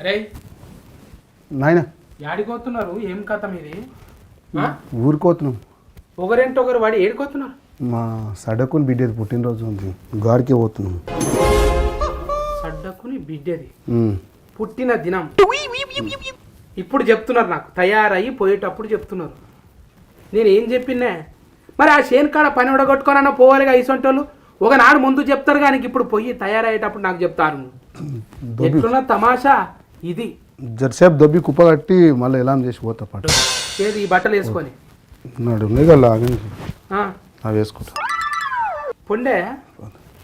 అరే నాయన యాడిపోతున్నారు? ఏం కథ మీది? ఊరుకోతున్నాం. ఒకరేంటొకరు వాడి ఏడిపోతున్నారు. మా సడకుని బిడ్డది పుట్టినరోజు ఉంది, గాడికే పోతున్నాం. సడ్డకుని బిడ్డది పుట్టిన దినం ఇప్పుడు చెప్తున్నారు, నాకు తయారయ్యి పోయేటప్పుడు చెప్తున్నారు. నేను ఏం చెప్పినా మరి ఆ షేన్ కాడ పని ఉడగొట్టుకోనన్నా పోవాలిగా. ఇసొంటోళ్ళు ఒకనాడు ముందు చెప్తారు కానీ ఇప్పుడు పోయి తయారయ్యేటప్పుడు నాకు చెప్తారు. ఎట్లున్న తమాషా ఇది. జరసేపు దొబ్బి కుప్ప కట్టి మళ్ళీ ఎలా చేసి పోతా పాటు ఏది ఈ బట్టలు వేసుకొని నాడు కదా అవి వేసుకుంటా. పొండే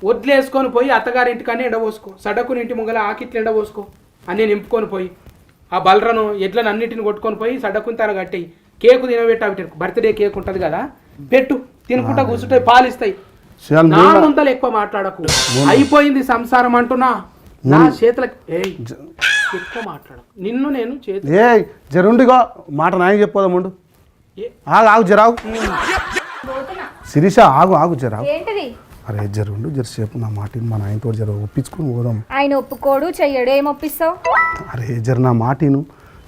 వడ్లు వేసుకొని పోయి అత్తగారింటికని ఎండబోసుకో, సడకుని ఇంటి ముంగల ఆకిట్లు ఎండబోసుకో అన్నీ నింపుకొని పోయి ఆ బలరను ఎడ్లను అన్నిటిని కొట్టుకొని పోయి సడకుని తన కట్టి కేకు తినబెట్టి అవి బర్త్డే కేక్ ఉంటుంది కదా పెట్టు, తినుకుంటా కూర్చుంటాయి, పాలిస్తాయి. నా ముందలు ఎక్కువ మాట్లాడకు, అయిపోయింది సంసారం అంటున్నా. నా చేతులకు ఎక్కువ మాట్లాడకు, నిన్ను నేను చేతులు జరుండిగా మాట నాయన చెప్పదా ముందు. ఆగు జరావు శిరీష, ఆగు జరావు. అరే జరుండు జరసేపు నా మాట మా నాయనతో జర ఒప్పించుకొని పోదాం. ఆయన ఒప్పుకోడు చెయ్యడు, ఏం ఒప్పిస్తావు? అరే జర నా మాటను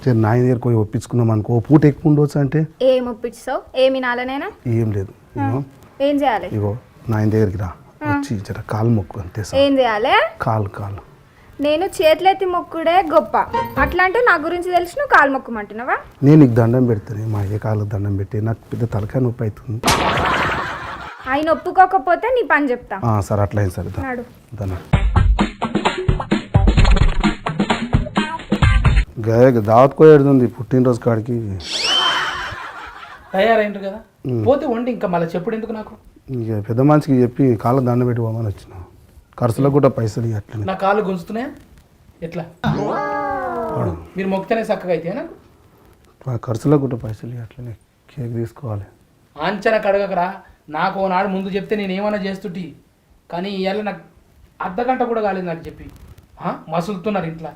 జర నాయన దగ్గర పోయి ఒప్పించుకున్నాం అనుకో, పూట ఎక్కువ ఉండవచ్చు. అంటే ఏం ఒప్పిస్తావు? ఏమి నాలనేనా? ఏం లేదు, ఏం చేయాలి? ఇగో నాయన దగ్గరికి రా, వచ్చి జర కాలు మొక్కు అంతే. ఏం చేయాలి? కాలు నేను చేతులెత్తి మొక్కుడే గొప్ప, అట్లాంటి నా గురించి తెలిసి నువ్వు కాలు మొక్కమంటున్నావా? నేను నీకు దండం పెడతాను, మా అయ్య కాళ్ళకు దండం పెట్టి నాకు పెద్ద తలకాయ నొప్పి అవుతుంది. ఆయన ఒప్పుకోకపోతే నీ పని చెప్తా. సరే అట్లా అయింది. సరే దావత్ కోయేడుతుంది పుట్టినరోజు కాడికి. తయారైండ్రు కదా, పోతే వండి ఇంకా మళ్ళీ చెప్పుడు ఎందుకు నాకు? ఇక పెద్ద మనిషికి చెప్పి కాళ్ళ దండం పెట్టి పోమని వచ్చిన, ఖర్చులకు కూడా పైసలు అట్లా. నా కాళ్ళు గుంజుతున్నాయా ఎట్లా? మీరు మొక్కితేనే చక్కగా అయితే నాకు ఖర్చులకు కూడా పైసలు అట్లనే. కేక్ తీసుకోవాలి. ఆంచన కడగకరా, నాకు ఓనాడు ముందు చెప్తే నేను ఏమైనా చేస్తుంటి, కానీ ఇవాళ నాకు అర్ధగంట కూడా కాలేదు నాకు చెప్పి. మసులుతున్నారు ఇంట్లో.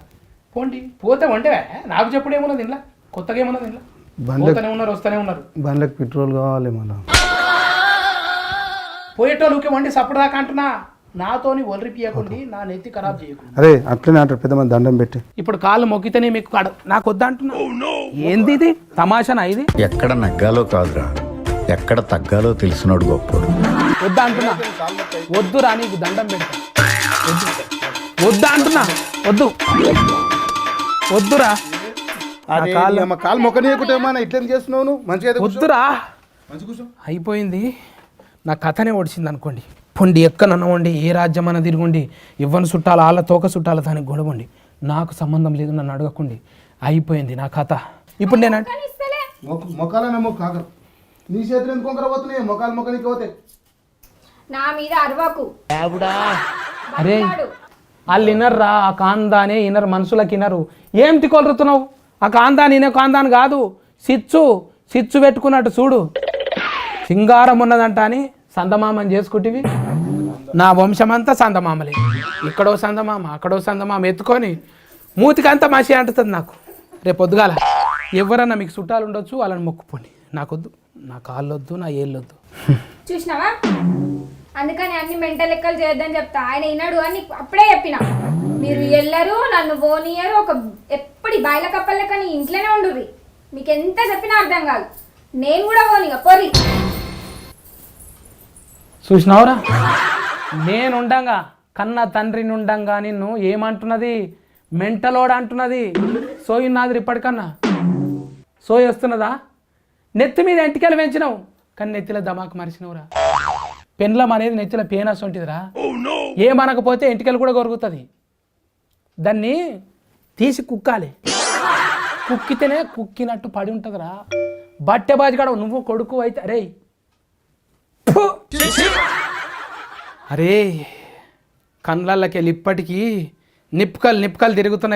పోండి, పోతే వండేవా? నాకు చెప్పుడు ఏమున్నది ఇంట్లో, కొత్తగా ఏమున్నది ఇంట్లో? పోతూనే ఉన్నారు, వస్తూనే ఉన్నారు. బండ్లకు పెట్రోల్ కావాలి మళ్ళీ. పోయేటోళ్ళకి వండి సప్పుడు దాకా అంటున్నా, నాతోని ఒలరి పీయకుండి నా నెత్తి ఖరాబ్ చేయకుండా. అరే అట్లనే అంటారు పెద్ద మంది దండం పెట్టి. ఇప్పుడు కాళ్ళు మొక్కితేనే మీకు నాకు వద్దా అంటున్నా. ఏంది ఇది తమాషానా? ఇది ఎక్కడ నగ్గాలో కాదురా, ఎక్కడ తగ్గాలో తెలిసినోడు గొప్పోడు. వద్దా అంటున్నా, వద్దురా, నీకు దండం పెడతా. వద్దా అంటున్నా, వద్దురా. కాలు మొక్కనీయకుంటే ఇట్లా చేస్తున్నావు మంచిగా. వద్దురా, అయిపోయింది. నా కథనే ఒడిచింది అనుకోండి. పొండి ఎక్కనన్నవండి, ఏ రాజ్యం అన్న తిరగండి, ఇవ్వని చుట్టాల వాళ్ళ తోక చుట్టాల దానికి గొడవండి, నాకు సంబంధం లేదు, నన్ను అడగకండి. అయిపోయింది నా కథ. ఇప్పుడు నేను నీ చేతులు ఎందుకు పోతున్నాయి? మొక్కలు మొక్కనికి పోతే నా మీద అరవకు. అరే వాళ్ళు వినర్రా, ఆ కాందానే వినరు, మనుషులకు వినరు. ఏం తికొలుతున్నావు? ఆ కాందాని వినే కాందాని కాదు, సిచ్చు పెట్టుకున్నట్టు చూడు. సింగారం ఉన్నదంట అని సందమామని చేసుకుంటేవి. నా వంశమంతా సందమామలే, ఇక్కడో సందమామ అక్కడో సందమామ ఎత్తుకొని మూతికంతా మసి అంటుతుంది నాకు. రేపు పొద్దుగాల ఎవరన్నా మీకు చుట్టాలు ఉండొచ్చు, వాళ్ళని మొక్కుపోండి. నాకొద్దు, నా కాళ్ళు వద్దు, నా ఏళ్ళొద్దు. చూసినావా? అందుకని అన్ని మెంటల్ లెక్కలు చేయొద్దని చెప్తా. ఆయన విన్నాడు అని అప్పుడే చెప్పిన. మీరు వెళ్ళరు, నన్ను పోనీయరు, ఎప్పటి బాయిల కప్పల లెక్కని ఇంట్లోనే ఉండుర్రి. మీకు ఎంత చెప్పినా అర్థం కాదు. నేను కూడా పోనీగా పొర్రి. చూసినావురా, నేనుండంగా కన్న తండ్రిని ఉండంగా నిన్ను ఏమంటున్నది? మెంటలోడ అంటున్నది. సోయి నాది ఇప్పటికన్నా సోయి వస్తున్నదా? నెత్తి మీద ఎంటికలు పెంచినావు కానీ నెత్తిలో దమాకు మరిచినవురా. పెన్లం అనేది నెత్తిలో పేనస్ ఉంటుందిరా, ఏమనకపోతే ఎంటికలు కూడా కొరుకుతుంది. దాన్ని తీసి కుక్కాలి, కుక్కితేనే కుక్కినట్టు పడి ఉంటుందిరా. బట్టె బాజిగాడ నువ్వు కొడుకు అయితే అరే కళ్ళకి వెళ్ళి ఇప్పటికీ నిప్పుకలు తిరుగుతున్నాయి.